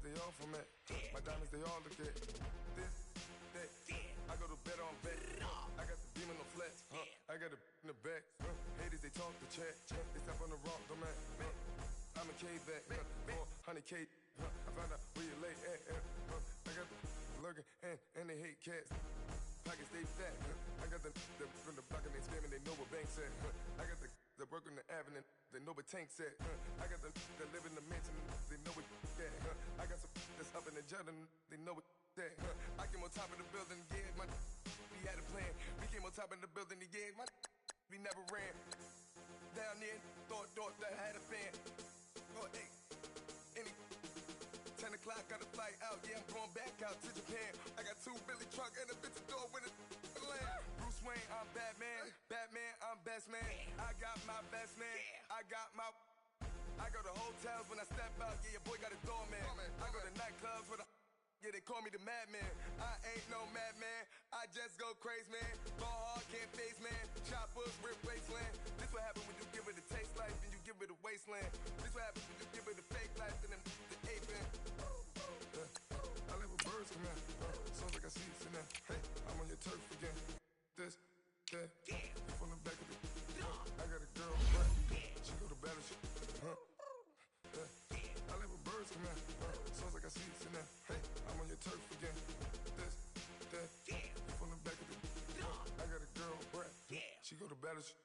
they all from it. My diamonds, they all look at this, that. I go to bed on bed. I got the beam on the flats. I got it in the back. Haters, they talk the chat. They step on the rock, don't man. I'm a K-back. 400K. I found out where you lay at. I got the lurking and they hate cats. Pockets stay fat. I got the from the block and they scamming, they know what banks at. I got the work on the avenue, they know what tanks at. I got the live in the mansion, they know what that. I got some that's up in the jet and they know what that. I came on top of the building, yeah, my we had a plan. We came on top of the building, yeah, my we never ran. Down there, thought that I had a fan. Oh, hey, any 10 o'clock, got a flight out, yeah, I'm going back out to Japan. I got 2 Billy truck and a bitch door with a land. Bruce Wayne, I'm Batman, I'm best man. I got my best man, I go to hotels when I step out, yeah, your boy got a doorman. I go to nightclubs with a yeah, they call me the madman. I ain't no madman, I just go crazy, man. Ball hard, can't face, man. Choppers, rip wasteland. This what happen when you give it a taste life and you give it a wasteland. This what happens when you give it a fake life and then the ape in. I live with birds come out. Sounds like I see it in there. Hey, I'm on your turf again. This, that, from the back of the I got a girl, right? She go to battle shit. I live with birds come out. Sounds like I see it in there. Hey, I'm on your turf again. This, that, from the back of the I got a girl, right? She go to battle shit.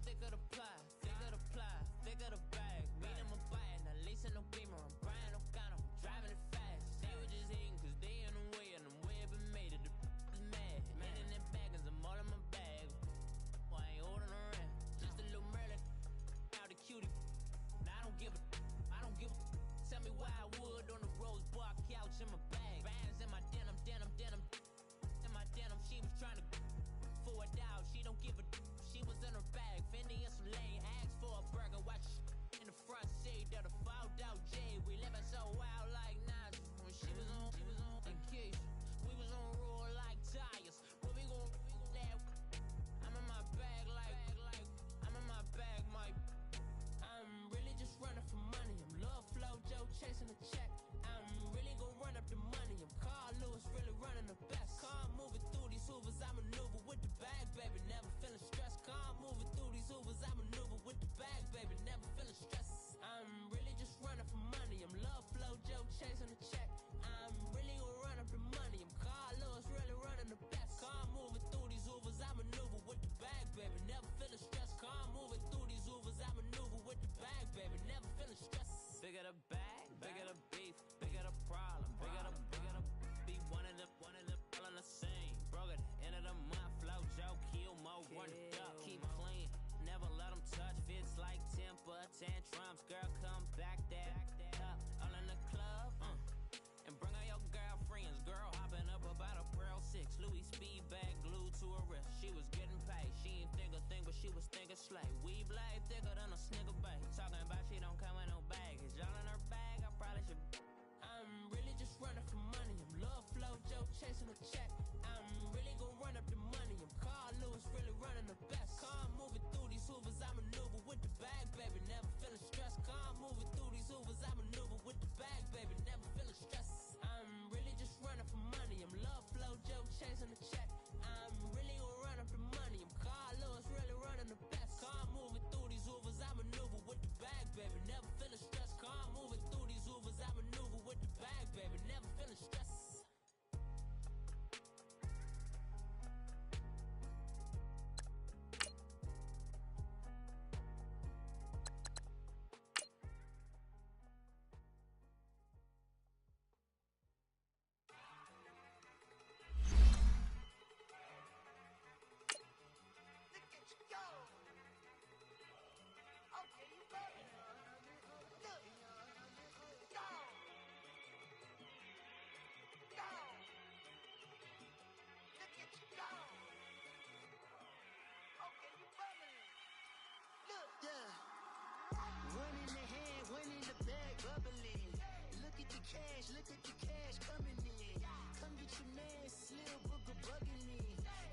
Thicker the ply, thicker the bag. Meet him, I'm buying, at least in no beamer. I'm Brian O'Connor, I'm driving it fast. They were just hating cause they in the way, and the way I've been made it, the is mad. Man in that bag, cause I'm all in my bag. Well, I ain't holding around, just a little Merlin, out the cutie. Now I don't give a, tell me why I would on the rose bar couch in my bag. Bands in my denim, in my denim, she was trying to for it out, she don't give a she was in her bag, Fendi and some lane, asked for a burger, watch in the front seat of the fouled out J. We living so wild like Nas. When she was on vacation, we was on roll like tires. Where we gon' that? I'm in my bag like I'm in my bag, Mike. I'm really just running for money. I'm Love Flow Joe chasing the check. I'm really gon' run up the money. I'm Carl Lewis, really running the best. Car moving through these Hoovers, I maneuver with the bag, baby. Never feeling stressed. Car moving through these Hoovers, I maneuver with the bag, baby. Never feeling stressed. I'm really just running for money. I'm Love Flow Joe chasing the check. I'm really gon' run up the money. I'm Carl Lewis, really running the best. Car moving through these Hoovers, I maneuver with the bag, baby. Never feeling stressed. Car moving through these Hoovers, I maneuver with the bag, baby. Never feeling stressed. Bigger the bag, bigger the beef, bigger the problem, bigger the be one of them all in the same. Broke at the end of the month, flow Joe, kill mo, run it up, keep clean. Never let them touch, fits like temper tantrums. Girl, come back that up, all in the club, and bring all your girlfriends. Girl hopping up about a Pearl 6 Louis speed bag glued to her wrist. She was getting paid, she ain't think a thing, but she was thinking slay. We blade thicker than a snicker bag. Talking about she don't come with no baggage. All in her bag, I probably should. I'm really just running for money. I'm Love Flow Joe chasing a check. I'm really gon' run up the money. I'm Carl Lewis, really running the best. Car moving through these Hoovers, I maneuver with the bag, baby. Never feeling cash, look at the cash coming in. Come get your man, Slim Booker bugging me.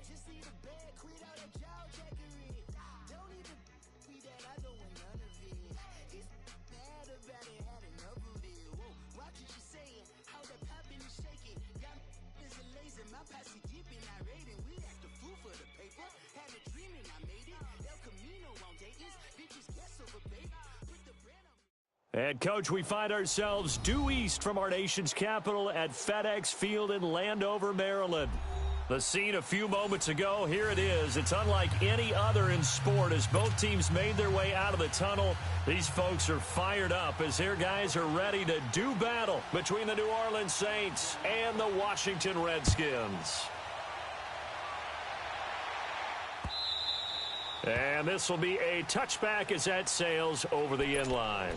Just see the bag, quit out that jaw jackery. Don't even me that I don't want none of it. He's mad about it, had enough of it. Whoa, watch what you saying, how that poppin' is shaking. Got is a lazy, my posse deep and I raiding. We act a fool for the paper, had a dream and I made it. El Camino on Dayton's, bitches guess over bait. Put the brand on. And, Coach, we find ourselves due east from our nation's capital at FedEx Field in Landover, Maryland. The scene a few moments ago, here it is. It's unlike any other in sport as both teams made their way out of the tunnel. These folks are fired up as their guys are ready to do battle between the New Orleans Saints and the Washington Redskins. And this will be a touchback as that sails over the end line.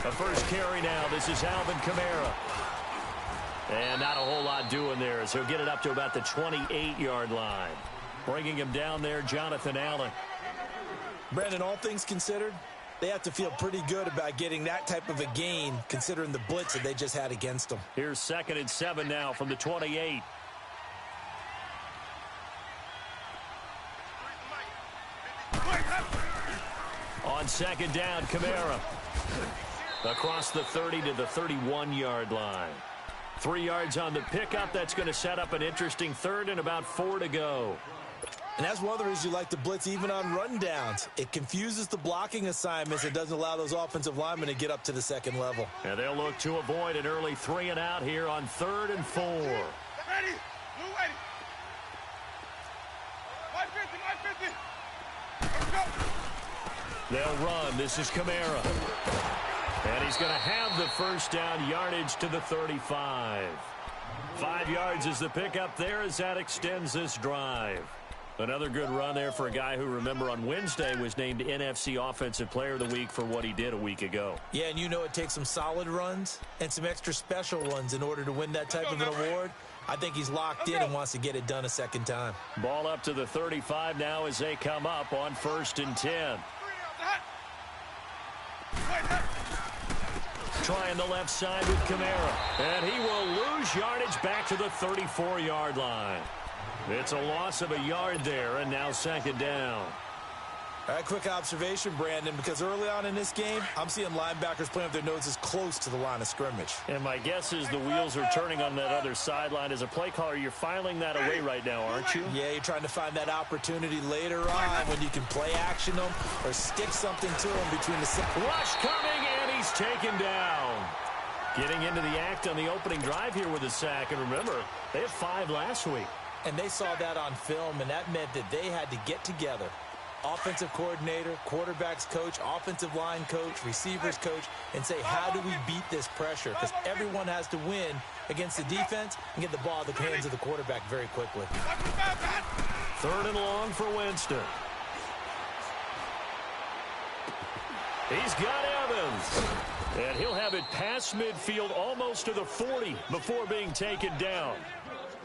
The first carry now. This is Alvin Kamara. And not a whole lot doing there as he'll get it up to about the 28-yard line. Bringing him down there, Jonathan Allen. Brandon, all things considered, they have to feel pretty good about getting that type of a gain considering the blitz that they just had against them. Here's 2nd and 7 now from the 28. On 2nd down, Kamara. Across the 30 to the 31-yard line. 3 yards on the pickup. That's going to set up an interesting 3rd and about 4 to go. And that's one of the reasons you like to blitz even on rundowns. It confuses the blocking assignments. It doesn't allow those offensive linemen to get up to the second level. And they'll look to avoid an early 3 and out here on 3rd and 4. Ready? Move ready. 150, 150. Let's go. They'll run. This is Kamara. And he's going to have the first down, yardage to the 35. 5 yards is the pickup there as that extends this drive. Another good run there for a guy who, remember, on Wednesday was named NFC Offensive Player of the Week for what he did a week ago. Yeah, and you know it takes some solid runs and some extra special ones in order to win that type of an award. I think he's locked in and wants to get it done a second time. Ball up to the 35 now as they come up on 1st and 10. Trying the left side with Kamara. And he will lose yardage back to the 34-yard line. It's a loss of a yard there, and now 2nd down. All right, quick observation, Brandon, because early on in this game, I'm seeing linebackers playing with their noses close to the line of scrimmage. And my guess is the wheels are turning on that other sideline. As a play caller, you're filing that away right now, aren't you? Yeah, you're trying to find that opportunity later on when you can play action them or stick something to them between the... Rush coming, and he's taken down. Getting into the act on the opening drive here with a sack. And remember, they had 5 last week. And they saw that on film, and that meant that they had to get together. Offensive coordinator, quarterbacks coach, offensive line coach, receivers coach, and say, how do we beat this pressure? Because everyone has to win against the defense and get the ball in the hands of the quarterback very quickly. 3rd and long for Winston. He's got Evans. And he'll have it past midfield almost to the 40 before being taken down.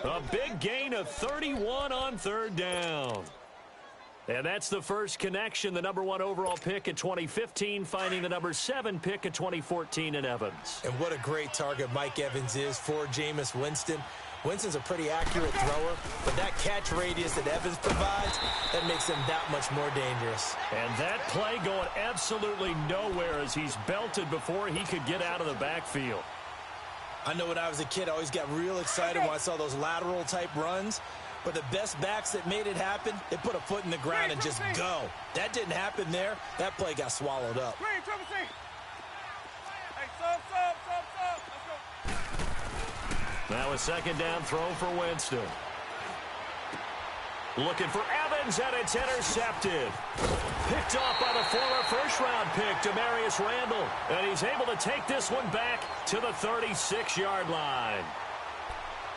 A big gain of 31 on 3rd down. And that's the first connection, the number 1 overall pick in 2015, finding the number 7 pick in 2014 in Evans. And what a great target Mike Evans is for Jameis Winston. Winston's a pretty accurate thrower, but that catch radius that Evans provides, that makes him that much more dangerous. And that play going absolutely nowhere as he's belted before he could get out of the backfield. I know when I was a kid, I always got real excited when I saw those lateral-type runs. But the best backs that made it happen, they put a foot in the ground and just go. That didn't happen there. That play got swallowed up. Now a 2nd down throw for Winston. Looking for Evans, and it's intercepted. Picked off by the former first-round pick, Demarius Randall. And he's able to take this one back to the 36-yard line.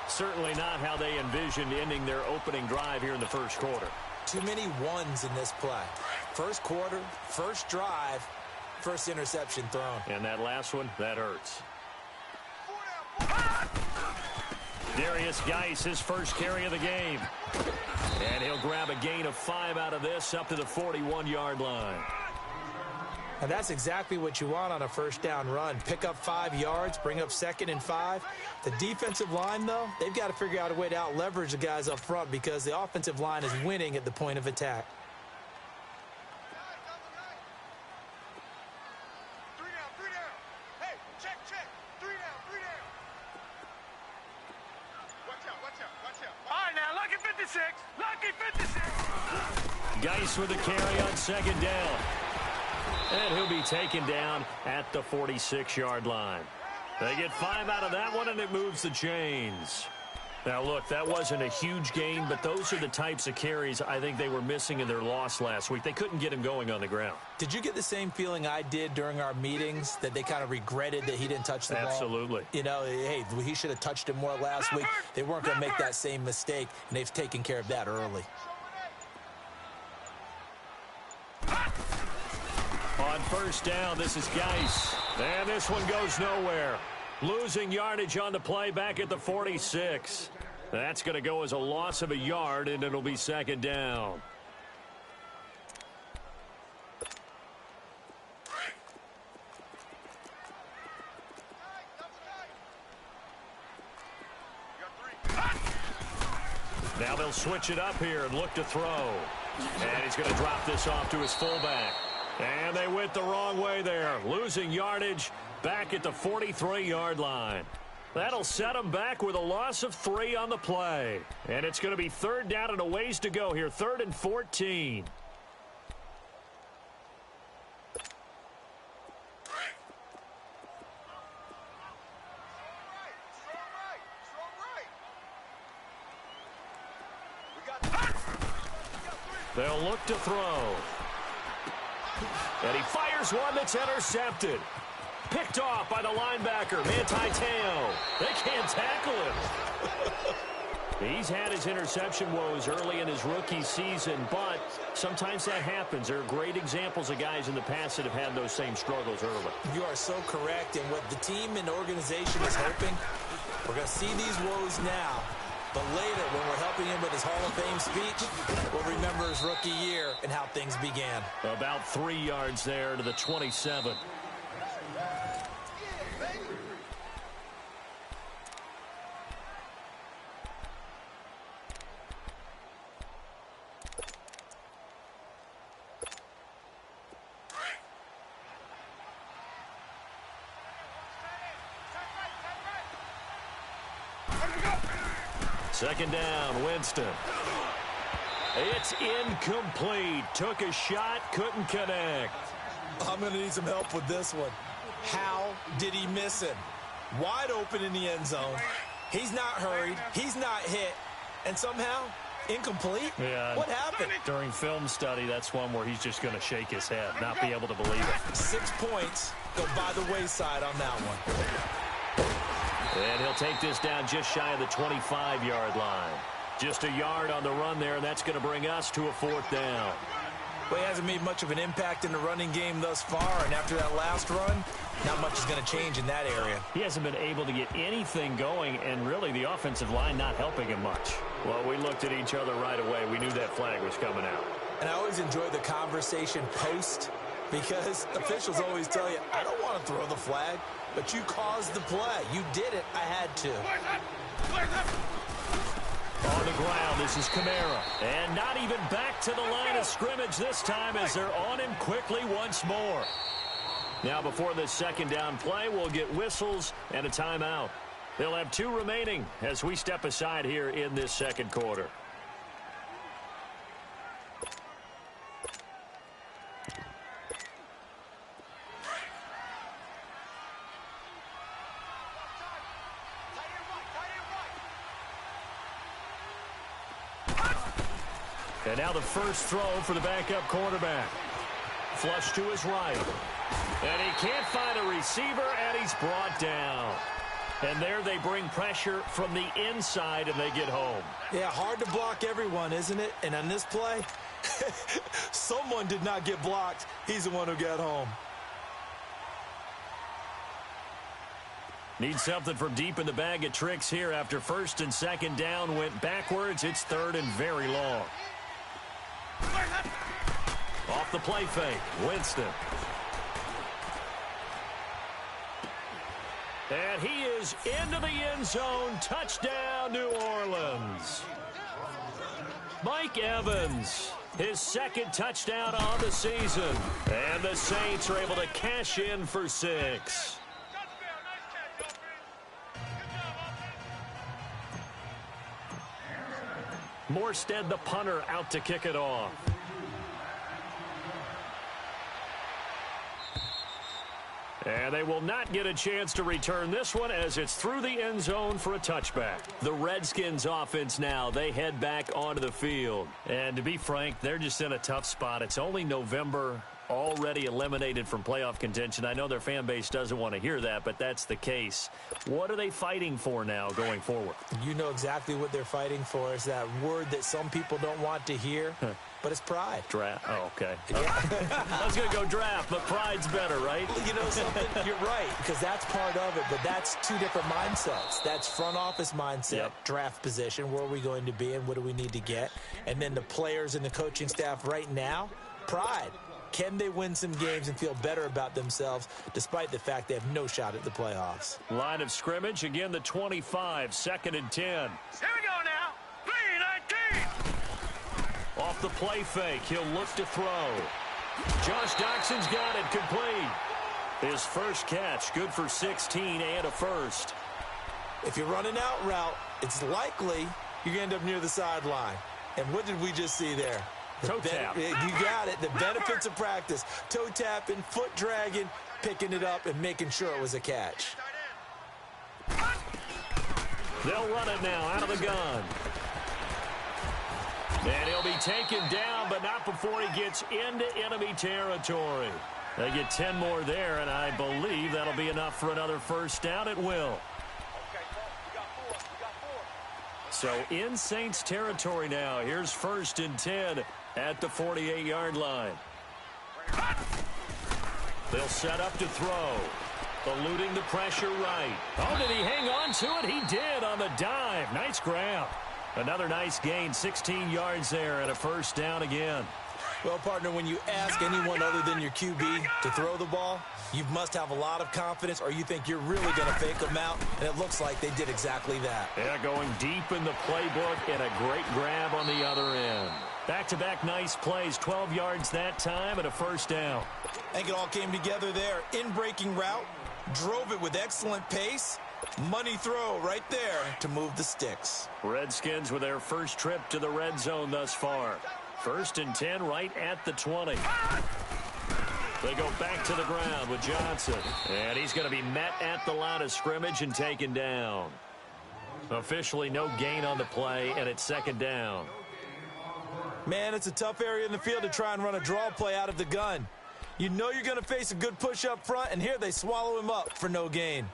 Certainly not how they envisioned ending their opening drive here in the first quarter. Too many ones in this play. First quarter, first drive, first interception thrown. And that last one, that hurts. Darius Geis, his first carry of the game. And he'll grab a gain of 5 out of this up to the 41-yard line. And that's exactly what you want on a first down run. Pick up 5 yards, bring up 2nd and 5. The defensive line, though, they've got to figure out a way to out-leverage the guys up front because the offensive line is winning at the point of attack. Geis with the carry on 2nd down. And he'll be taken down at the 46-yard line. They get 5 out of that one, and it moves the chains. Now, look, that wasn't a huge gain, but those are the types of carries I think they were missing in their loss last week. They couldn't get him going on the ground. Did you get the same feeling I did during our meetings, that they kind of regretted that he didn't touch the ball? Absolutely. You know, hey, he should have touched it more last week. They weren't going to make that same mistake, and they've taken care of that early. On first down, this is Geis. And this one goes nowhere. Losing yardage on the play back at the 46. That's going to go as a loss of a yard, and it'll be 2nd down. Now they'll switch it up here and look to throw. And he's going to drop this off to his fullback. And they went the wrong way there. Losing yardage back at the 43-yard line. That'll set them back with a loss of 3 on the play. And it's going to be 3rd down and a ways to go here. 3rd and 14. They'll look to throw. And he fires one that's intercepted. Picked off by the linebacker, Manti Te'o. They can't tackle him. He's had his interception woes early in his rookie season, but sometimes that happens. There are great examples of guys in the past that have had those same struggles early. You are so correct. And what the team and organization is hoping, we're going to see these woes now. But later, when we're helping him with his Hall of Fame speech, we'll remember his rookie year and how things began. About 3 yards there to the 27. Second down, Winston. It's incomplete. Took a shot, couldn't connect. I'm going to need some help with this one. How did he miss it? Wide open in the end zone. He's not hurried. He's not hit. And somehow, incomplete? Yeah. What happened? During film study, that's one where he's just going to shake his head, not be able to believe it. 6 points go by the wayside on that one. And he'll take this down just shy of the 25-yard line. Just a yard on the run there, and that's going to bring us to a 4th down. Well, he hasn't made much of an impact in the running game thus far, and after that last run, not much is going to change in that area. He hasn't been able to get anything going, and really the offensive line not helping him much. Well, we looked at each other right away. We knew that flag was coming out. And I always enjoy the conversation post, because officials always tell you, I don't want to throw the flag. But you caused the play. You did it. I had to. On the ground, this is Kamara. And not even back to the line of scrimmage this time as they're on him quickly once more. Now before this 2nd down play, we'll get whistles and a timeout. They'll have 2 remaining as we step aside here in this 2nd quarter. And now the first throw for the backup quarterback. Flush to his right. And he can't find a receiver, and he's brought down. And there they bring pressure from the inside, and they get home. Yeah, hard to block everyone, isn't it? And on this play, someone did not get blocked. He's the one who got home. Need something from deep in the bag of tricks here after first and second down went backwards. It's third and very long. Off the play fake, Winston. And he is into the end zone. Touchdown, New Orleans. Mike Evans, his second touchdown on the season. And the Saints are able to cash in for 6. Morstead, the punter, out to kick it off. And they will not get a chance to return this one as it's through the end zone for a touchback. The Redskins offense now, they head back onto the field. And to be frank, they're just in a tough spot. It's only November, already eliminated from playoff contention. I know their fan base doesn't want to hear that, but that's the case. What are they fighting for now going forward? You know exactly what they're fighting for. Is that word that some people don't want to hear, but it's pride. Draft. Oh, okay. I was going to go draft, but pride's better, right? You know something? You're right, because that's part of it, but that's two different mindsets. That's front office mindset, draft position, where are we going to be and what do we need to get? And then the players and the coaching staff right now, pride. Can they win some games and feel better about themselves despite the fact they have no shot at the playoffs? Line of scrimmage, again the 25, second and 10. Here we go now, 3-19. Off the play fake, he'll look to throw. Josh Doxson's got it complete. His first catch, good for 16 and a first. If you're running out route, it's likely you're going to end up near the sideline. And what did we just see there? Toe tap. You got it. The benefits of practice. Toe tapping, foot dragging, picking it up, and making sure it was a catch. They'll run it now out of the gun. And he'll be taken down, but not before he gets into enemy territory. They get 10 more there, and I believe that'll be enough for another first down. It will. So in Saints territory now. Here's first and 10 at the 48-yard line. They'll set up to throw. Eluding the pressure right. Oh, did he hang on to it? He did on the dive. Nice grab. Another nice gain, 16 yards there and a first down again. Well, partner, when you ask anyone other than your QB to throw the ball, you must have a lot of confidence or you think you're really going to fake them out, and it looks like they did exactly that. Yeah, going deep in the playbook and a great grab on the other end. Back-to-back nice plays, 12 yards that time and a first down. I think it all came together there. In-breaking route, drove it with excellent pace. Money throw right there to move the sticks. Redskins with their first trip to the red zone thus far. First and 10 right at the 20. They go back to the ground with Johnson. And he's going to be met at the line of scrimmage and taken down. Officially no gain on the play, and it's second down. Man, it's a tough area in the field to try and run a draw play out of the gun. You know you're going to face a good push up front, and here they swallow him up for no gain.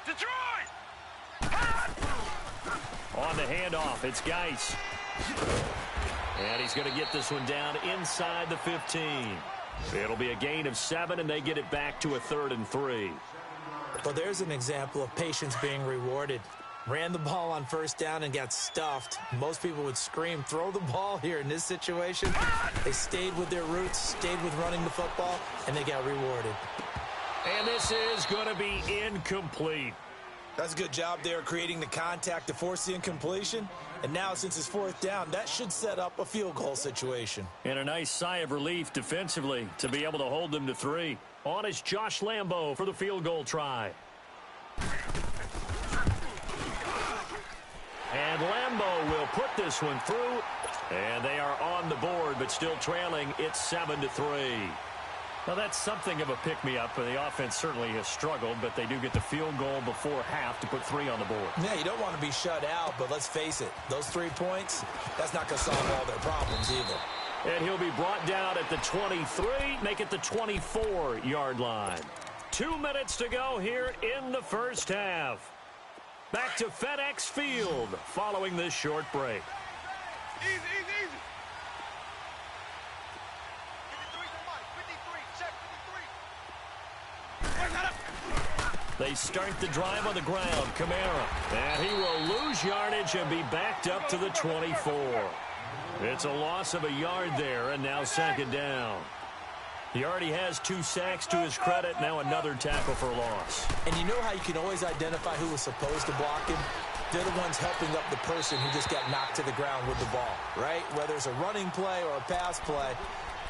Detroit! On the handoff, it's Geis. And he's going to get this one down inside the 15. It'll be a gain of 7, and they get it back to a 3rd and 3. Well, there's an example of patience being rewarded. Ran the ball on first down and got stuffed. Most people would scream, throw the ball here. In this situation, they stayed with their roots, stayed with running the football, and they got rewarded. And this is going to be incomplete. That's a good job there creating the contact to force the incompletion. And now, since it's 4th down, that should set up a field goal situation. And a nice sigh of relief defensively to be able to hold them to 3. On is Josh Lambo for the field goal try. And Lambo will put this one through. And they are on the board, but still trailing. It's 7-3. Well, that's something of a pick-me-up. The offense certainly has struggled, but they do get the field goal before half to put 3 on the board. Yeah, you don't want to be shut out, but let's face it, those 3 points, that's not going to solve all their problems either. And he'll be brought down at the 23, make it the 24-yard line. 2 minutes to go here in the first half. Back to FedEx Field following this short break. Easy, easy, easy. They start the drive on the ground. Kamara. And he will lose yardage and be backed up to the 24. It's a loss of a yard there, and now second down. He already has 2 sacks to his credit. Now another tackle for loss. And you know how you can always identify who was supposed to block him? They're the ones helping up the person who just got knocked to the ground with the ball, right? Whether it's a running play or a pass play,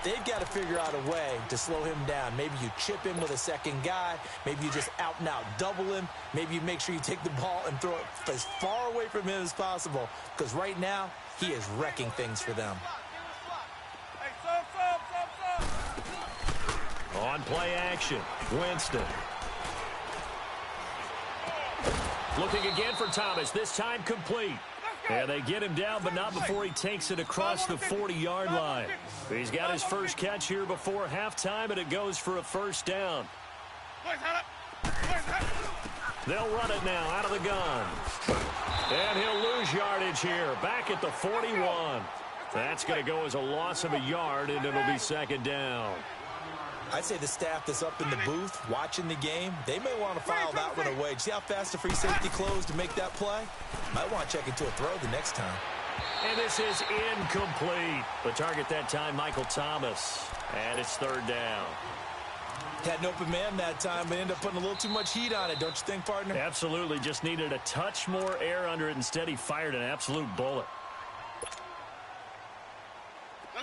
they've got to figure out a way to slow him down. Maybe you chip him with a second guy. Maybe you just out-and-out double him. Maybe you make sure you take the ball and throw it as far away from him as possible. Because right now, he is wrecking things for them. On play action, Winston. Looking again for Thomas, this time complete. And they get him down, but not before he takes it across the 40-yard line. He's got his first catch here before halftime, and it goes for a first down. They'll run it now out of the gun. And he'll lose yardage here, back at the 41. That's going to go as a loss of a yard, and it'll be second down. I'd say the staff that's up in the booth watching the game, they may want to file that one away. See how fast the free safety closed to make that play? Might want to check into a throw the next time. And this is incomplete. The target that time, Michael Thomas. And it's third down. Had an open man that time, but ended up putting a little too much heat on it, don't you think, partner? Absolutely. Just needed a touch more air under it. Instead, he fired an absolute bullet.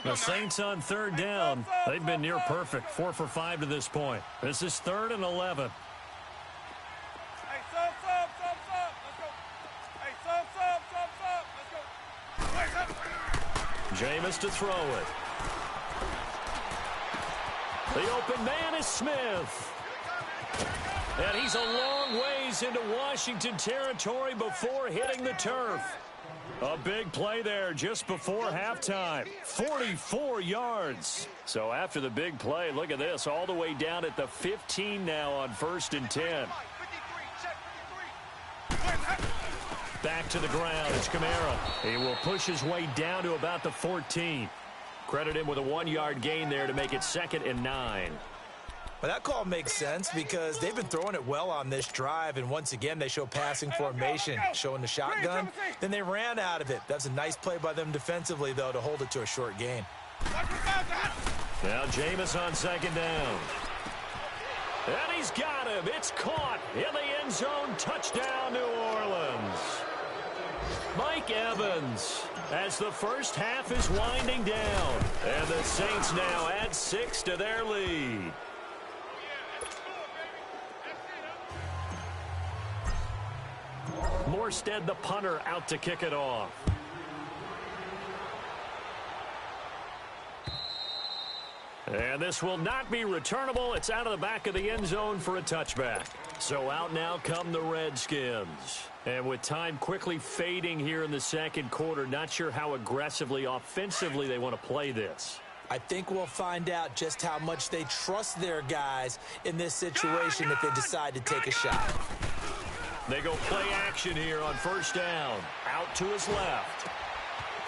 The Saints on third down. They've been near perfect. 4 for 5 to this point. This is 3rd and 11. Jameis to throw it. The open man is Smith. And he's a long ways into Washington territory before hitting the turf. A big play there just before halftime. 44 yards. So after the big play, look at this. All the way down at the 15 now on 1st and 10. Back to the ground. It's Kamara. He will push his way down to about the 14. Credit him with a 1-yard gain there to make it 2nd and 9. Well, that call makes sense because they've been throwing it well on this drive, and once again they show passing formation, showing the shotgun. Then they ran out of it. That's a nice play by them defensively, though, to hold it to a short gain. Now Jameis on 2nd down. And he's got him. It's caught in the end zone. Touchdown, New Orleans. Mike Evans as the first half is winding down. And the Saints now add 6 to their lead. Morstead, the punter, out to kick it off. And this will not be returnable. It's out of the back of the end zone for a touchback. So out now come the Redskins. And with time quickly fading here in the second quarter, not sure how aggressively, offensively they want to play this. I think we'll find out just how much they trust their guys in this situation if they decide to take a shot. They go play action here on 1st down. Out to his left.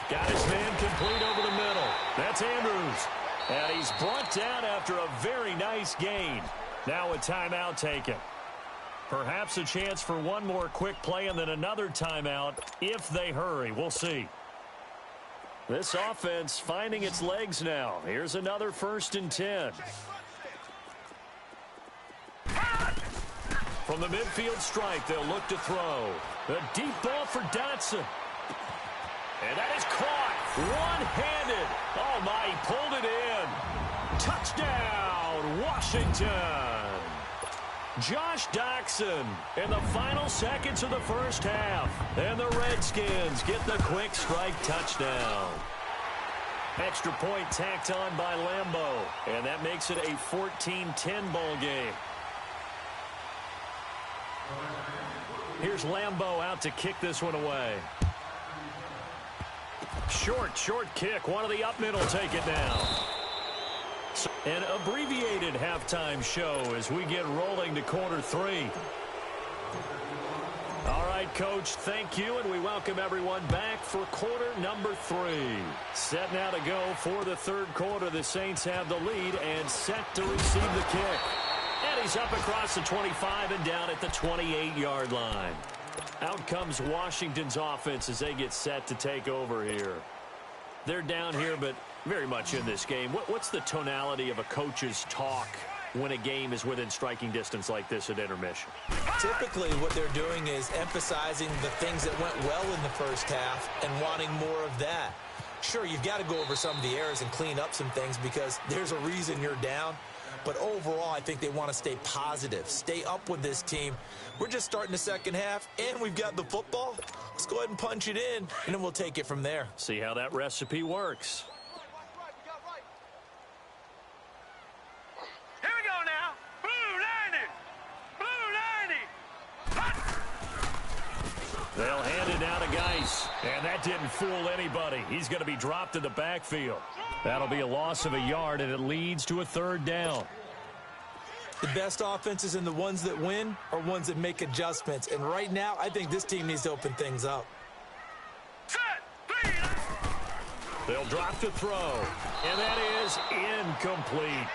Got his man complete over the middle. That's Andrews. And he's brought down after a very nice gain. Now a timeout taken. Perhaps a chance for one more quick play and then another timeout if they hurry. We'll see. This offense finding its legs now. Here's another 1st and 10. From the midfield stripe, they'll look to throw. A deep ball for Dotson. And that is caught. One-handed. Oh, my, he pulled it in. Touchdown, Washington. Josh Doctson in the final seconds of the first half. And the Redskins get the quick strike touchdown. Extra point tacked on by Lambeau. And that makes it a 14-10 ball game. Here's Lambeau out to kick this one away. Short kick. One of the up middle take it down. An abbreviated halftime show as we get rolling to quarter 3. All right, Coach, thank you, and we welcome everyone back for quarter number 3. Set now to go for the third quarter. The Saints have the lead and set to receive the kick. And he's up across the 25 and down at the 28-yard line. Out comes Washington's offense as they get set to take over here. They're down here, but very much in this game. What's the tonality of a coach's talk when a game is within striking distance like this at intermission? Typically, what they're doing is emphasizing the things that went well in the first half and wanting more of that. Sure, you've got to go over some of the errors and clean up some things because there's a reason you're down. But overall, I think they want to stay positive, stay up with this team. We're just starting the second half, and we've got the football. Let's go ahead and punch it in, and then we'll take it from there. See how that recipe works. Here we go now. Blue 90. They'll hand it now to Geis, and that didn't fool anybody. He's going to be dropped in the backfield. That'll be a loss of a yard, and it leads to a third down. The best offenses and the ones that win are ones that make adjustments. And right now, I think this team needs to open things up. They'll drop to throw, and that is incomplete.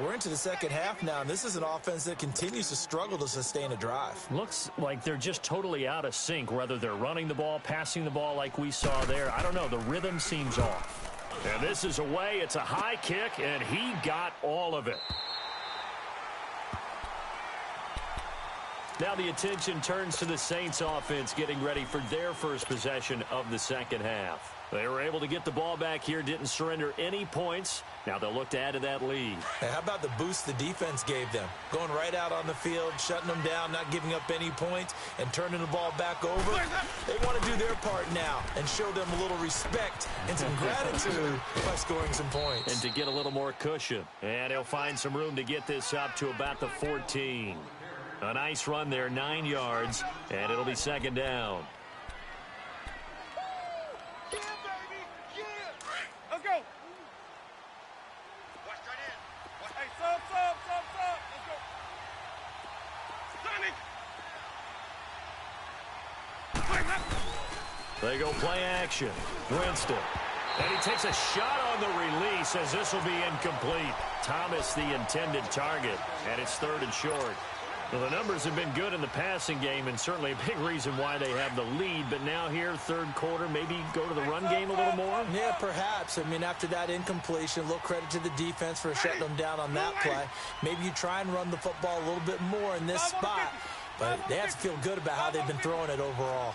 We're into the second half now, and this is an offense that continues to struggle to sustain a drive. Looks like they're just totally out of sync, whether they're running the ball, passing the ball like we saw there. I don't know. The rhythm seems off. And this is away. It's a high kick, and he got all of it. Now the attention turns to the Saints offense getting ready for their first possession of the second half. They were able to get the ball back here, didn't surrender any points. Now they'll look to add to that lead. Hey, how about the boost the defense gave them? Going right out on the field, shutting them down, not giving up any points, and turning the ball back over. They want to do their part now and show them a little respect and some gratitude by scoring some points. And to get a little more cushion. And he'll find some room to get this up to about the 14. A nice run there, 9 yards, and it'll be second down. Let's go. Hey, sub. Let's go. They go play action. Winston. And he takes a shot on the release as this will be incomplete. Thomas the intended target, and it's third and short. Well, the numbers have been good in the passing game and certainly a big reason why they have the lead. But now here, third quarter, maybe go to the run game a little more? Yeah, perhaps. I mean, after that incompletion, a little credit to the defense for shutting them down on that play. Maybe you try and run the football a little bit more in this spot. But they have to feel good about how they've been throwing it overall.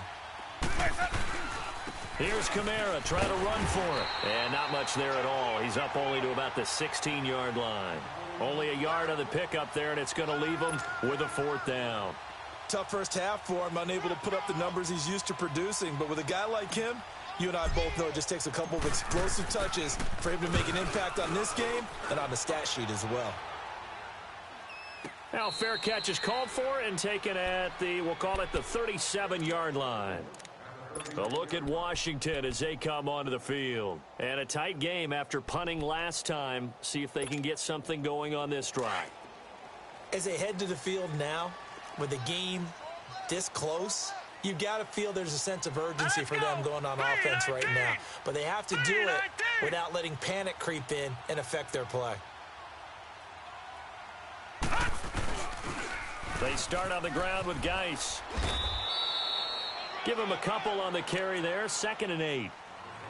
Here's Kamara trying to run for it. And not much there at all. He's up only to about the 16-yard line. Only a yard on the pickup there, and it's going to leave him with a fourth down. Tough first half for him, unable to put up the numbers he's used to producing. But with a guy like him, you and I both know it just takes a couple of explosive touches for him to make an impact on this game and on the stat sheet as well. Now fair catch is called for and taken at the, we'll call it the 37-yard line. A look at Washington as they come onto the field. And a tight game after punting last time. See if they can get something going on this drive. As they head to the field now, with the game this close, you've got to feel there's a sense of urgency for them going on offense right now. But they have to do it without letting panic creep in and affect their play. They start on the ground with Geis. Give him a couple on the carry there, 2nd and 8.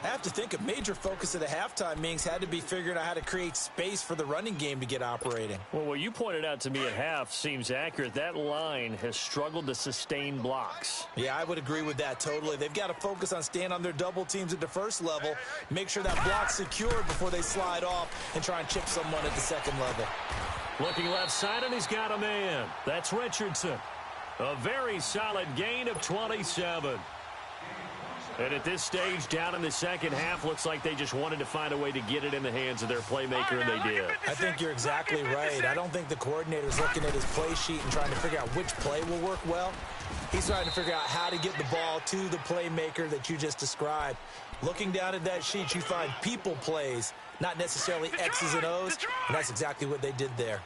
I have to think a major focus of the halftime meetings had to be figuring out how to create space for the running game to get operating. Well, what you pointed out to me at half seems accurate. That line has struggled to sustain blocks. Yeah, I would agree with that totally. They've got to focus on staying on their double teams at the first level, make sure that block's secured before they slide off and try and chip someone at the second level. Looking left side, and he's got a man. That's Richardson. A very solid gain of 27. And at this stage, down in the second half, looks like they just wanted to find a way to get it in the hands of their playmaker, and they did. I think you're exactly right. I don't think the coordinator's looking at his play sheet and trying to figure out which play will work well. He's trying to figure out how to get the ball to the playmaker that you just described. Looking down at that sheet, you find people plays, not necessarily X's and O's, and that's exactly what they did there.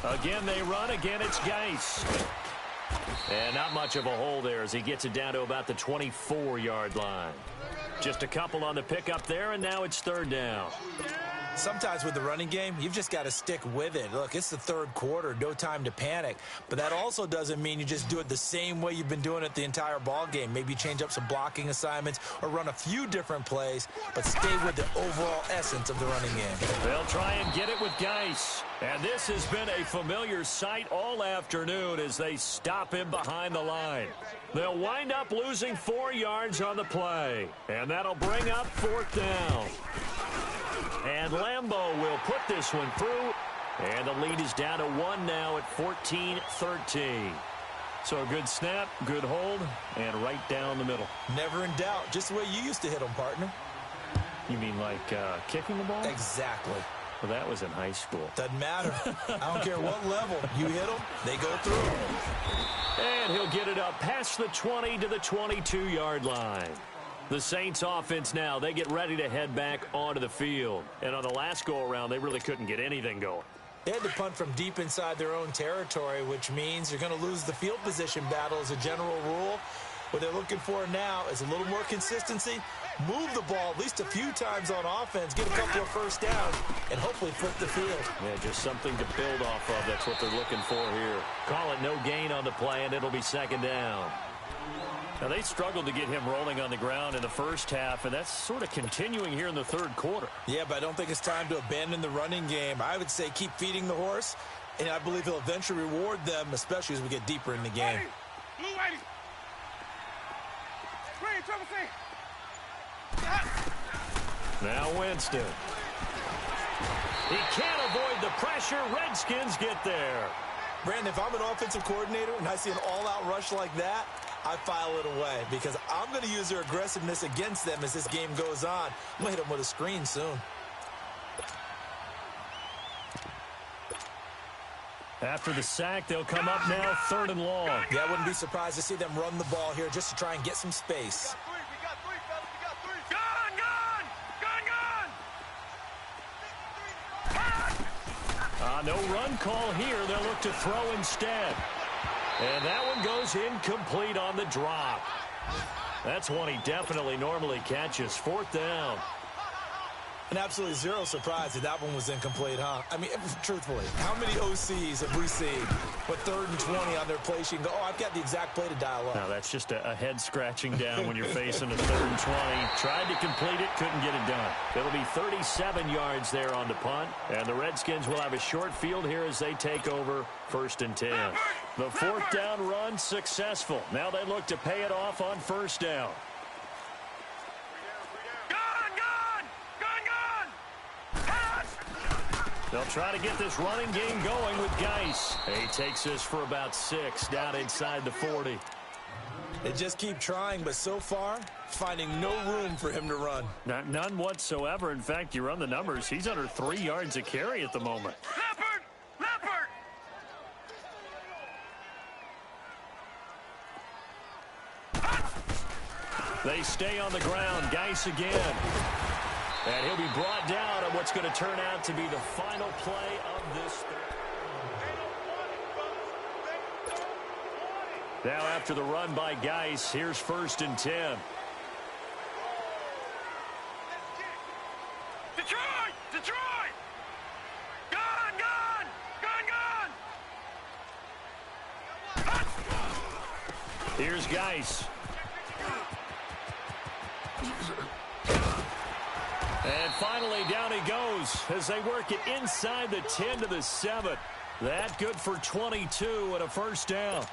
Again, they run. Again, it's Geis. And not much of a hole there as he gets it down to about the 24-yard line. Just a couple on the pickup there, and now it's third down. Sometimes with the running game, you've just got to stick with it. Look, it's the third quarter, no time to panic. But that also doesn't mean you just do it the same way you've been doing it the entire ball game. Maybe change up some blocking assignments or run a few different plays, but stay with the overall essence of the running game. They'll try and get it with Geis. And this has been a familiar sight all afternoon as they stop him behind the line. They'll wind up losing 4 yards on the play. And that'll bring up fourth down. And Lambeau will put this one through. And the lead is down to 1 now at 14-13. So a good snap, good hold, and right down the middle. Never in doubt. Just the way you used to hit them, partner. You mean like kicking the ball? Exactly. Well, that was in high school. Doesn't matter. I don't care what level. You hit them, they go through. And he'll get it up past the 20 to the 22-yard line. The Saints offense now, they get ready to head back onto the field. And on the last go-around, they really couldn't get anything going. They had to punt from deep inside their own territory, which means you're going to lose the field position battle as a general rule. What they're looking for now is a little more consistency, move the ball at least a few times on offense, get a couple of first downs, and hopefully flip the field. Yeah, just something to build off of. That's what they're looking for here. Call it no gain on the play, and it'll be second down. Now, they struggled to get him rolling on the ground in the first half, and that's sort of continuing here in the third quarter. Yeah, but I don't think it's time to abandon the running game. I would say keep feeding the horse, and I believe he'll eventually reward them, especially as we get deeper in the game. Blue 80. Green, triple C. Now Winston. He can't avoid the pressure. Redskins get there. Brandon, if I'm an offensive coordinator and I see an all-out rush like that, I file it away because I'm going to use their aggressiveness against them as this game goes on. I'm going to hit them with a screen soon. After the sack, they'll come up now third and long. Yeah, I wouldn't be surprised to see them run the ball here just to try and get some space. We got three, fellas. We got three. Gun! No run call here. They'll look to throw instead. And that one goes incomplete on the drop. That's one he definitely normally catches. Fourth down. And absolutely zero surprise that one was incomplete, huh? I mean, truthfully, how many OCs have we seen with 3rd and 20 on their play sheet and go, oh, I've got the exact play to dial up? Now, that's just a head scratching down when you're facing a 3rd and 20. Tried to complete it, couldn't get it done. It'll be 37 yards there on the punt. And the Redskins will have a short field here as they take over 1st and 10. The 4th down run successful. Now they look to pay it off on 1st down. They'll try to get this running game going with Geis. He takes this for about 6 down inside the 40. They just keep trying, but so far, finding no room for him to run. None whatsoever. In fact, you run the numbers. He's under 3 yards a carry at the moment. Leopard! They stay on the ground. Geis again. And he'll be brought down on what's going to turn out to be the final play of this. Now after the run by Geis, here's 1st and 10. Detroit! Gun! Here's Geis. And finally, down he goes as they work it inside the 10 to the 7. That good for 22 and a 1st down.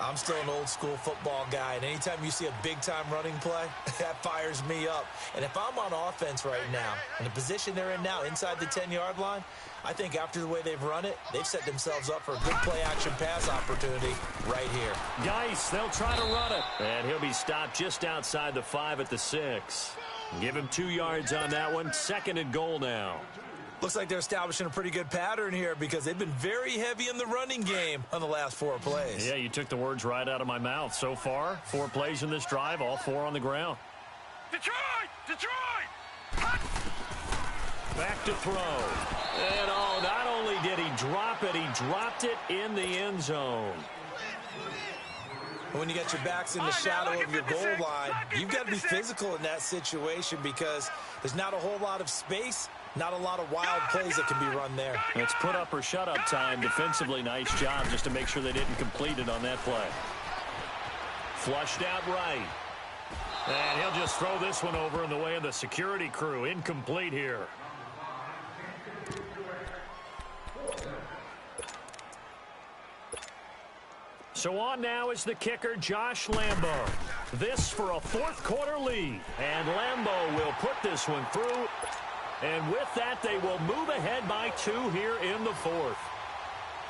I'm still an old-school football guy, and anytime you see a big-time running play, that fires me up. And if I'm on offense right now, in the position they're in now, inside the 10-yard line, I think after the way they've run it, they've set themselves up for a good play-action pass opportunity right here. Geis, they'll try to run it. And he'll be stopped just outside the 5 at the 6. Give him 2 yards on that one. 2nd and goal now. Looks like they're establishing a pretty good pattern here because they've been very heavy in the running game on the last 4 plays. Yeah, you took the words right out of my mouth. So far, 4 plays in this drive, all 4 on the ground. Detroit! Back to throw. And not only did he drop it, he dropped it in the end zone. When you got your backs in the shadow of your goal line, you've got to be physical in that situation because there's not a whole lot of space, not a lot of wild plays that can be run there. It's put up or shut up time. Defensively, nice job just to make sure they didn't complete it on that play. Flushed out right. And he'll just throw this one over in the way of the security crew. Incomplete here. So on now is the kicker, Josh Lambo. This for a 4th quarter lead. And Lambo will put this one through. And with that, they will move ahead by 2 here in the 4th.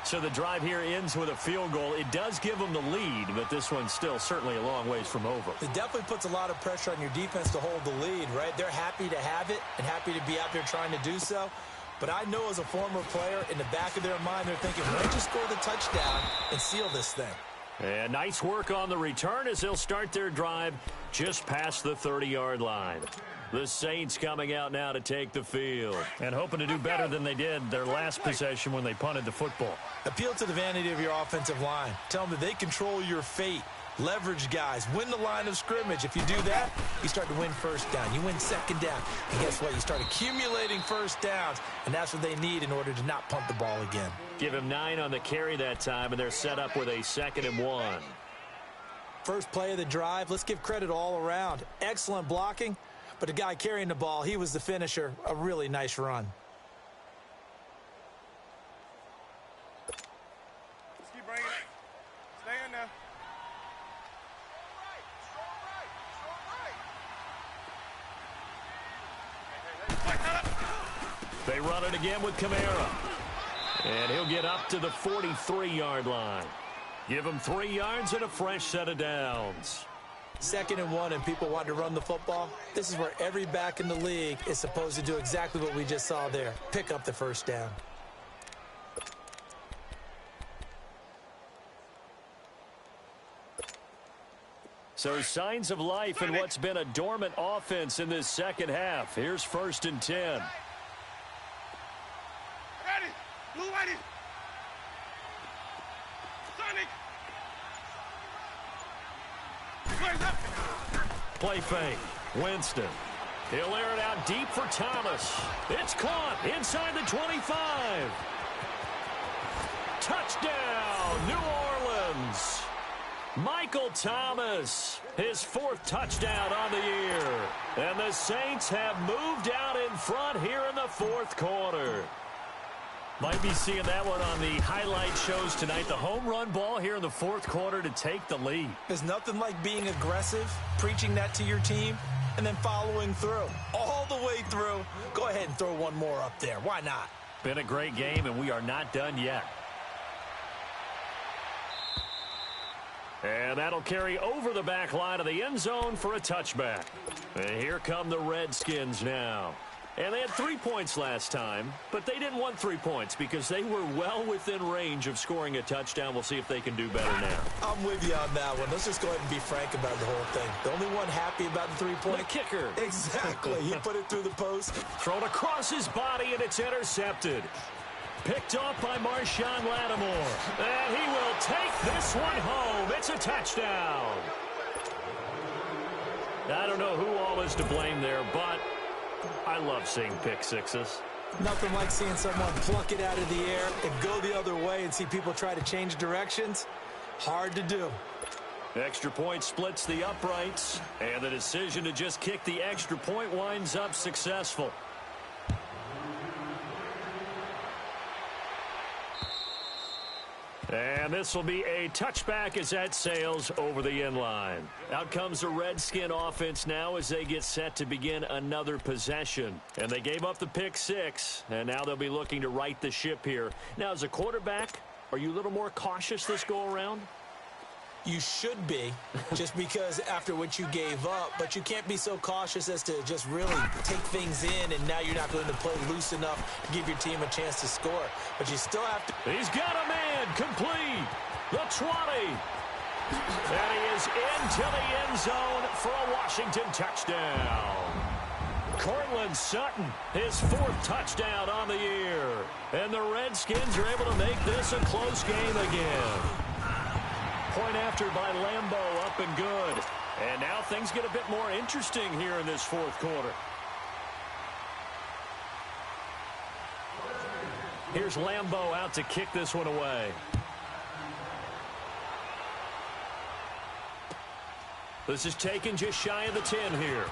So the drive here ends with a field goal. It does give them the lead, but this one's still certainly a long ways from over. It definitely puts a lot of pressure on your defense to hold the lead, right? They're happy to have it and happy to be out there trying to do so. But I know as a former player, in the back of their mind, they're thinking, let's just score the touchdown and seal this thing. And nice work on the return as they'll start their drive just past the 30-yard line. The Saints coming out now to take the field and hoping to do better than they did their last possession when they punted the football. Appeal to the vanity of your offensive line. Tell them that they control your fate. Leverage guys. Win the line of scrimmage. If you do that, you start to win first down. You win second down. And guess what? You start accumulating first downs, and that's what they need in order to not punt the ball again. Give him 9 on the carry that time, and they're set up with a 2nd and 1. First play of the drive. Let's give credit all around. Excellent blocking, but the guy carrying the ball, he was the finisher. A really nice run. Let's keep bringing it. Stay in there. They run it again with Kamara. And he'll get up to the 43-yard line. Give him 3 yards and a fresh set of downs. 2nd and 1 and people want to run the football. This is where every back in the league is supposed to do exactly what we just saw there. Pick up the first down. So signs of life in what's been a dormant offense in this second half. Here's 1st and 10. Ready. Blue ready. Sonic. Play fake. Winston. He'll air it out deep for Thomas. It's caught inside the 25. Touchdown, New Orleans. Michael Thomas, his 4th touchdown on the year. And the Saints have moved out in front here in the 4th quarter. Might be seeing that one on the highlight shows tonight. The home run ball here in the 4th quarter to take the lead. There's nothing like being aggressive, preaching that to your team, and then following through. All the way through. Go ahead and throw one more up there. Why not? Been a great game, and we are not done yet. And that'll carry over the back line of the end zone for a touchback. And here come the Redskins now. And they had 3 points last time, but they didn't want 3 points because they were well within range of scoring a touchdown. We'll see if they can do better now. I'm with you on that one. Let's just go ahead and be frank about the whole thing. The only one happy about the 3-point. The kicker. Exactly. He put it through the post. Thrown across his body, and it's intercepted. Picked off by Marshawn Lattimore. And he will take this one home. It's a touchdown. I don't know who all is to blame there, but I love seeing pick sixes. Nothing like seeing someone pluck it out of the air and go the other way and see people try to change directions. Hard to do. Extra point splits the uprights, and the decision to just kick the extra point winds up successful. And this will be a touchback as that sails over the end line. Out comes the Redskin offense now as they get set to begin another possession. And they gave up the pick 6, and now they'll be looking to right the ship here. Now, as a quarterback, are you a little more cautious this go-around? You should be, just because after what you gave up, but you can't be so cautious as to just really take things in, and now you're not going to play loose enough to give your team a chance to score. But you still have to. He's got a man complete. The 20. And he is into the end zone for a Washington touchdown. Cortland Sutton, his 4th touchdown on the year. And the Redskins are able to make this a close game again. Point after by Lambeau, up and good. And now things get a bit more interesting here in this 4th quarter. Here's Lambeau out to kick this one away. This is taken just shy of the 10 here.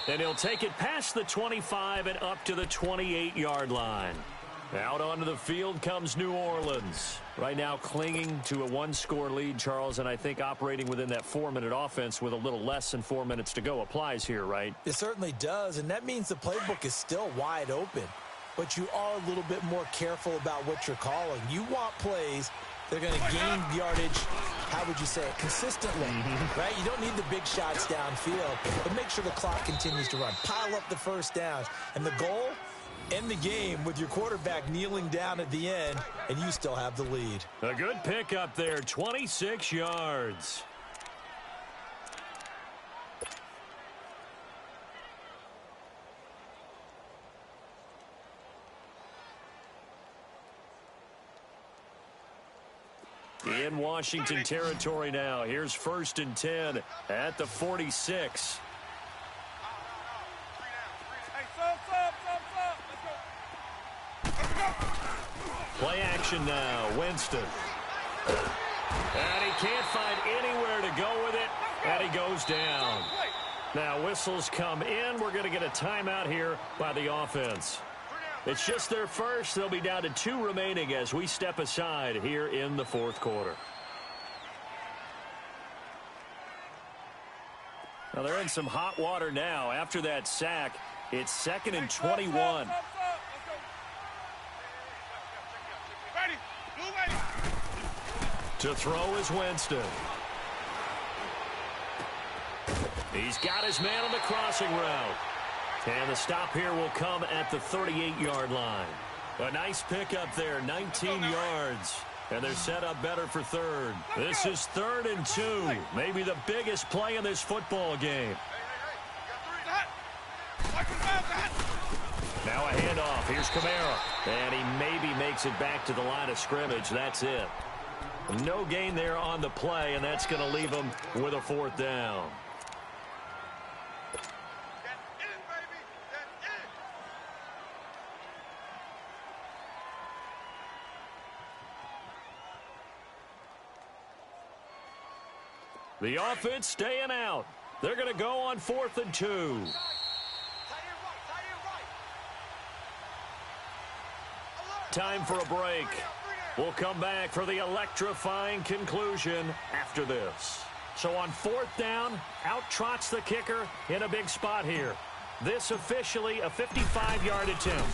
And he'll take it past the 25 and up to the 28-yard line. Out onto the field comes New Orleans. Right now clinging to a 1-score lead, Charles, and I think operating within that 4-minute offense with a little less than 4 minutes to go applies here, right? It certainly does, and that means the playbook is still wide open. But you are a little bit more careful about what you're calling. You want plays that are going to gain yardage, how would you say it, consistently, right? You don't need the big shots downfield, but make sure the clock continues to run. Pile up the first downs, and the goal, end the game with your quarterback kneeling down at the end, and you still have the lead. A good pickup there, 26 yards. In Washington territory now. Here's 1st and 10 at the 46. Play action now, Winston. And he can't find anywhere to go with it, and he goes down. Now whistles come in. We're going to get a timeout here by the offense. It's just their first. They'll be down to 2 remaining as we step aside here in the 4th quarter. Now they're in some hot water now. After that sack, it's 2nd and 21. To throw is Winston. He's got his man on the crossing route. And the stop here will come at the 38-yard line. A nice pickup there, 19 yards. And they're set up better for 3rd. This is 3rd and 2. Maybe the biggest play in this football game. Now a handoff. Here's Kamara. And he maybe makes it back to the line of scrimmage. That's it. No gain there on the play, and that's going to leave him with a 4th down. The offense staying out. They're going to go on 4th and 2. Time for a break. We'll come back for the electrifying conclusion after this. So on 4th down, out trots the kicker in a big spot here. This officially a 55-yard attempt.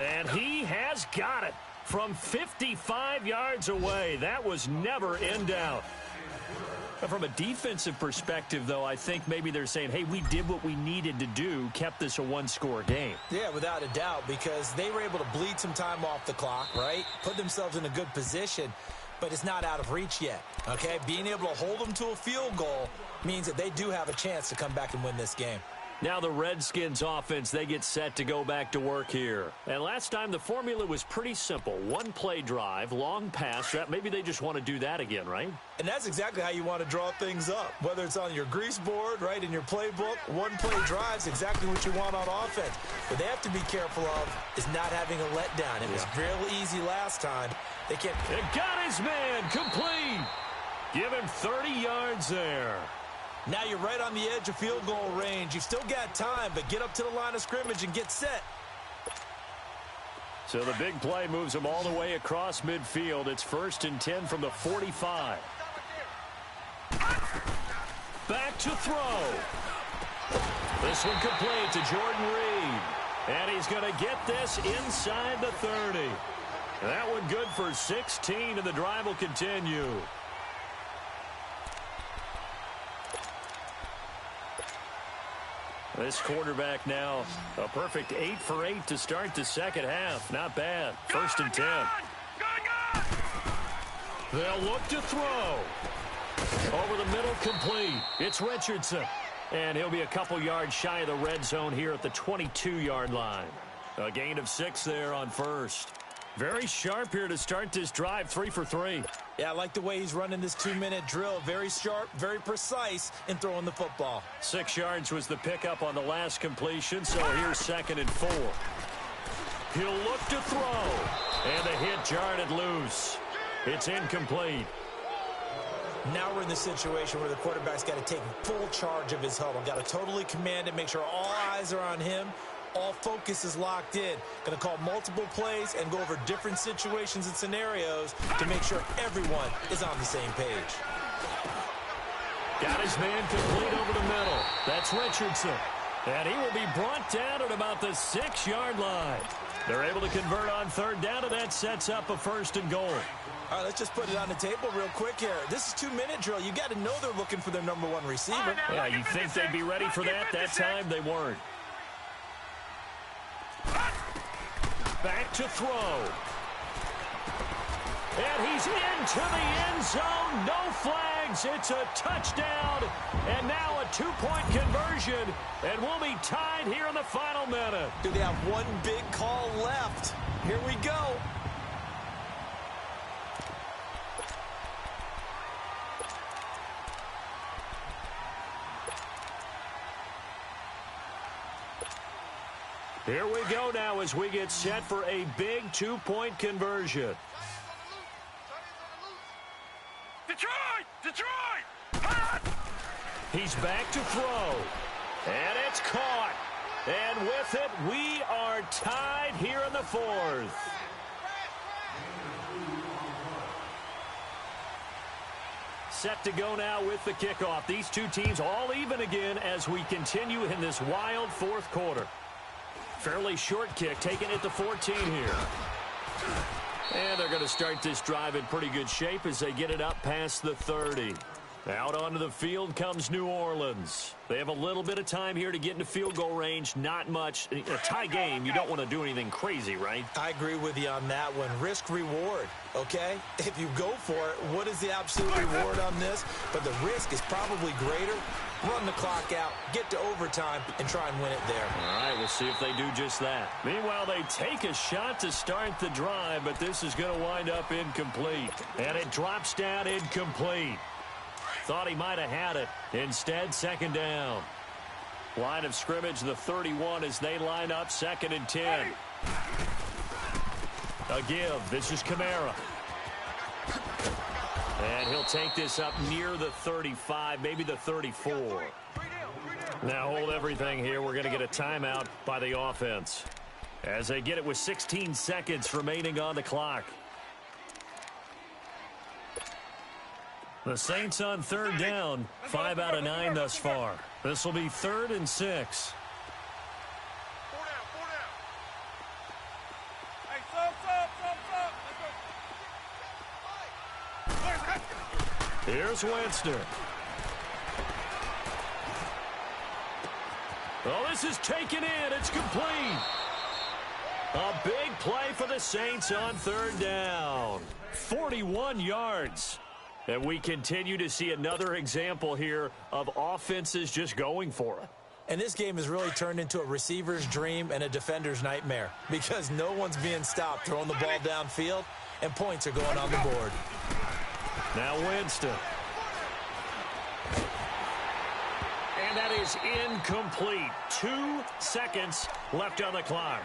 And he has got it from 55 yards away. That was never in doubt. From a defensive perspective, though, I think maybe they're saying, hey, we did what we needed to do, kept this a 1-score game. Yeah, without a doubt, because they were able to bleed some time off the clock, right? Put themselves in a good position, but it's not out of reach yet, okay? Being able to hold them to a field goal means that they do have a chance to come back and win this game. Now the Redskins offense, they get set to go back to work here. And last time the formula was pretty simple. 1-play drive, long pass. Maybe they just want to do that again, right? And that's exactly how you want to draw things up. Whether it's on your grease board, right, in your playbook, 1-play drive's exactly what you want on offense. What they have to be careful of is not having a letdown. It was real easy last time. They can't. It got his man complete. Give him 30 yards there. Now you're right on the edge of field goal range. You've still got time, but get up to the line of scrimmage and get set. So the big play moves them all the way across midfield. It's 1st and 10 from the 45. Back to throw. This one complete to Jordan Reed. And he's going to get this inside the 30. That one good for 16, and the drive will continue. This quarterback now a perfect 8 for 8 to start the second half. Not bad. 1st and 10. They'll look to throw. Over the middle, complete. It's Richardson. And he'll be a couple yards shy of the red zone here at the 22-yard line. A gain of 6 there on 1st. Very sharp here to start this drive, 3 for 3. Yeah, I like the way he's running this 2-minute drill. Very sharp, very precise in throwing the football. 6 yards was the pickup on the last completion, so here's 2nd and 4. He'll look to throw. And the hit jarred it loose. It's incomplete. Now we're in the situation where the quarterback's got to take full charge of his huddle. Got to totally command it, make sure all eyes are on him. All focus is locked in. Going to call multiple plays and go over different situations and scenarios to make sure everyone is on the same page. Got his man complete over the middle. That's Richardson. And he will be brought down at about the 6-yard line. They're able to convert on 3rd down, and that sets up a 1st and goal. All right, let's just put it on the table real quick here. This is 2-minute drill. You got to know they're looking for their number 1 receiver. Yeah, you think they'd be ready for that? That time they weren't. Back to throw. And he's into the end zone. No flags. It's a touchdown. And now a 2-point conversion. And we'll be tied here in the final minute. Do they have one big call left? Here we go. Here we go now as we get set for a big 2-point conversion. Detroit! He's back to throw. And it's caught. And with it, we are tied here in the 4th. Set to go now with the kickoff. These two teams all even again as we continue in this wild 4th quarter. Fairly short kick, taking it to 14 here. And they're going to start this drive in pretty good shape as they get it up past the 30. Out onto the field comes New Orleans. They have a little bit of time here to get into field goal range. Not much. A tie game, you don't want to do anything crazy, right? I agree with you on that one. Risk reward, okay? If you go for it, what is the absolute reward on this? But the risk is probably greater. Run the clock out, get to overtime, and try and win it there. All right, we'll see if they do just that. Meanwhile, they take a shot to start the drive, but this is going to wind up incomplete. And it drops down incomplete. Thought he might have had it. Instead, 2nd down. Line of scrimmage, the 31 as they line up 2nd and 10. A give. This is Kamara. And he'll take this up near the 35, maybe the 34. Now hold everything here. We're going to get a timeout by the offense as they get it with 16 seconds remaining on the clock. The Saints on 3rd down, 5 out of 9 thus far. This will be 3rd and 6. Here's Winston. Oh, this is taken in. It's complete. A big play for the Saints on 3rd down. 41 yards. And we continue to see another example here of offenses just going for it. And this game has really turned into a receiver's dream and a defender's nightmare because no one's being stopped throwing the ball downfield, and points are going on the board. Now Winston. And that is incomplete. 2 seconds left on the clock.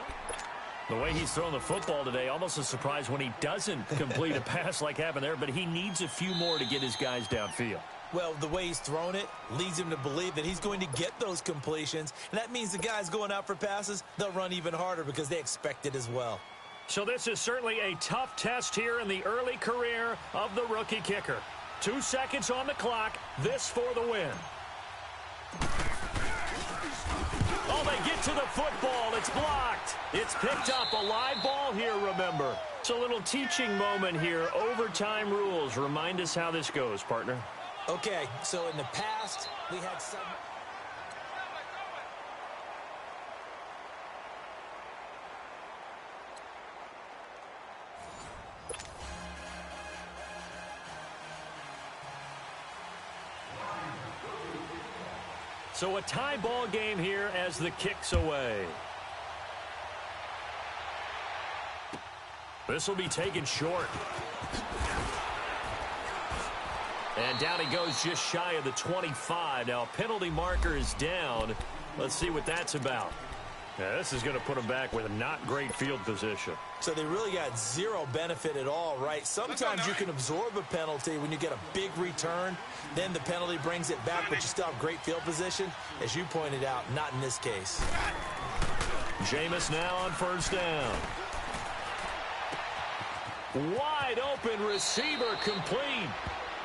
The way he's thrown the football today, almost a surprise when he doesn't complete a pass like happened there, but he needs a few more to get his guys downfield. Well, the way he's thrown it leads him to believe that he's going to get those completions, and that means the guys going out for passes, they'll run even harder because they expect it as well. So this is certainly a tough test here in the early career of the rookie kicker. 2 seconds on the clock. This for the win. Oh, they get to the football. It's blocked. It's picked up. A live ball here, remember. It's a little teaching moment here. Overtime rules. Remind us how this goes, partner. Okay, so in the past, we had some... So a tie ball game here as the kick's away. This will be taken short. And down he goes just shy of the 25. Now a penalty marker is down. Let's see what that's about. Yeah, this is going to put him back with a not great field position. So they really got zero benefit at all, right? Sometimes you can absorb a penalty when you get a big return. Then the penalty brings it back, but you still have great field position. As you pointed out, not in this case. Jameis now on first down. Wide open receiver complete.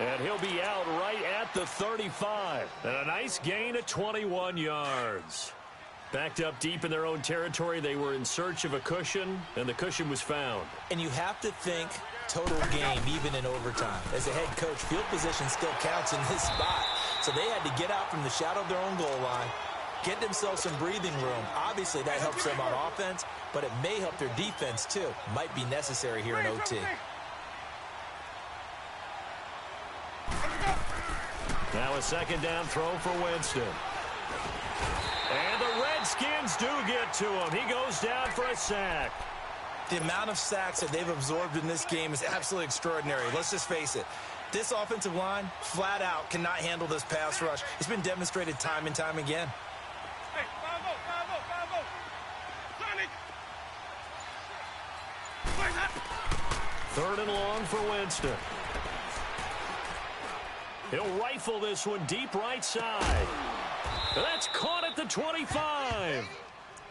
And he'll be out right at the 35. And a nice gain of 21 yards. Backed up deep in their own territory, they were in search of a cushion, and the cushion was found. And you have to think total game, even in overtime. As a head coach, field position still counts in this spot. So they had to get out from the shadow of their own goal line, get themselves some breathing room. Obviously, that helps them on offense, but it may help their defense, too. Might be necessary here in OT. Now a second down throw for Winston. And the Redskins do get to him. He goes down for a sack. The amount of sacks that they've absorbed in this game is absolutely extraordinary. Let's just face it. This offensive line, flat out, cannot handle this pass rush. It's been demonstrated time and time again. Hey, 5-0, 5-0. Sonic! 3rd and long for Winston. He'll rifle this one deep right side. That's caught at the 25.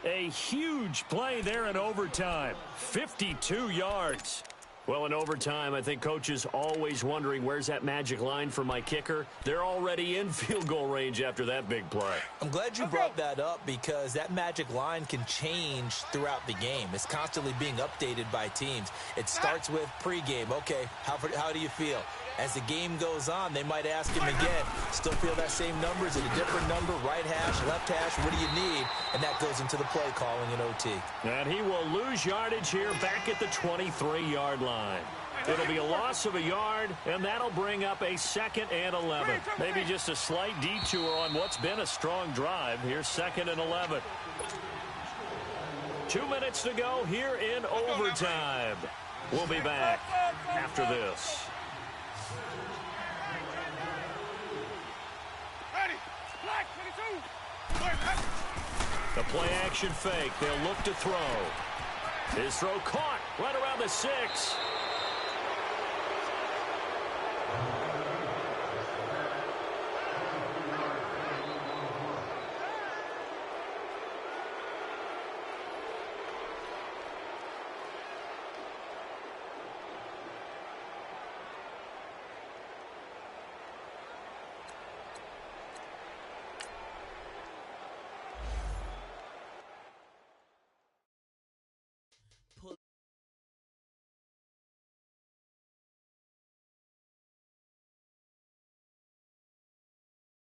A huge play there in overtime. 52 yards. Well, in overtime, I think coaches always wondering, where's that magic line for my kicker? They're already in field goal range after that big play. I'm glad you brought that up because that magic line can change throughout the game. It's constantly being updated by teams. It starts with pregame. Okay, how do you feel? As the game goes on, they might ask him again, still feel that same number? Is it a different number? Right hash, left hash, what do you need? And that goes into the play calling in OT. And he will lose yardage here back at the 23-yard line. It'll be a loss of a yard, and that'll bring up a 2nd and 11. Maybe just a slight detour on what's been a strong drive. Here's 2nd and 11. 2 minutes to go here in overtime. We'll be back after this. The play-action fake. They'll look to throw. His throw caught right around the 6.